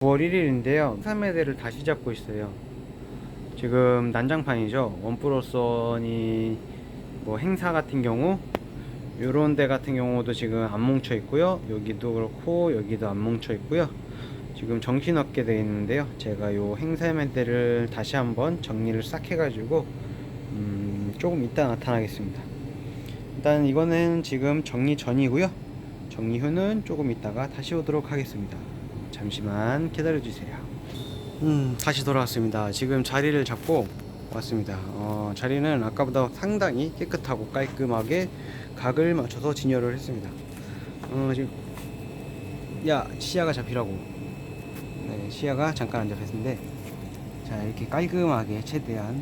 9월 1일인데요. 3회대를 다시 잡고 있어요. 지금 난장판이죠. 원플러스원이 뭐 행사 같은 경우 요런 데 같은 경우도 지금 안 뭉쳐 있고요. 여기도 그렇고 여기도 안 뭉쳐 있고요. 지금 정신없게 되어 있는데요. 제가 요 행사매대를 다시 한번 정리를 싹 해가지고 조금 이따 나타나겠습니다. 일단 이거는 지금 정리 전이고요. 정리 후는 조금 이따가 다시 오도록 하겠습니다. 잠시만 기다려 주세요. 다시 돌아왔습니다. 지금 자리를 잡고 왔습니다. 자리는 아까보다 상당히 깨끗하고 깔끔하게 각을 맞춰서 진열을 했습니다. 지금 시야가 잡히라고. 네, 시야가 잠깐 안 잡혔는데, 자, 이렇게 깔끔하게 최대한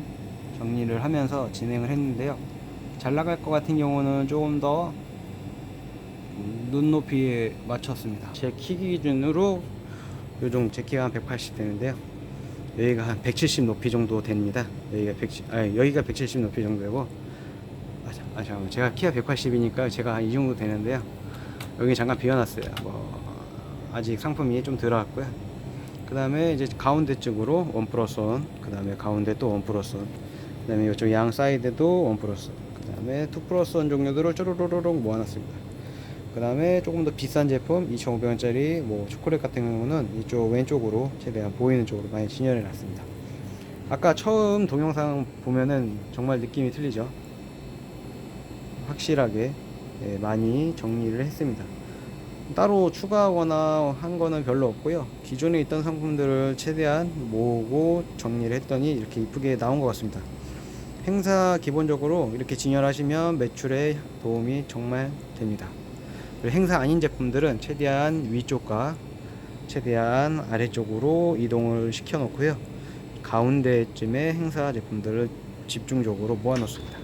정리를 하면서 진행을 했는데요. 잘 나갈 것 같은 경우는 조금 더 눈높이에 맞췄습니다. 제 키 기준으로 요정 제 키가 한 180 되는데요. 여기가 한 170 높이 정도 됩니다. 여기가 170 높이 정도 되고, 잠깐만, 제가 키가 180이니까 제가 한 이 정도 되는데요. 여기 잠깐 비워놨어요. 아직 상품이 좀 들어왔고요. 그 다음에 이제 가운데 쪽으로 원 플러스 원, 그 다음에 가운데 또 원 플러스 원, 그 다음에 이쪽 양 사이드도 원 플러스 원, 그 다음에 투 플러스 원 종류들을 쪼르르르륵 모아놨습니다. 그 다음에 조금 더 비싼 제품 2,500원짜리 뭐 초콜릿 같은 경우는 이쪽 왼쪽으로 최대한 보이는 쪽으로 많이 진열해 놨습니다. 아까 처음 동영상 보면은 정말 느낌이 틀리죠. 확실하게 많이 정리를 했습니다. 따로 추가하거나 한 거는 별로 없고요. 기존에 있던 상품들을 최대한 모으고 정리를 했더니 이렇게 이쁘게 나온 것 같습니다. 행사 기본적으로 이렇게 진열하시면 매출에 도움이 정말 됩니다. 행사 아닌 제품들은 최대한 위쪽과 최대한 아래쪽으로 이동을 시켜 놓고요. 가운데쯤에 행사 제품들을 집중적으로 모아 놓습니다.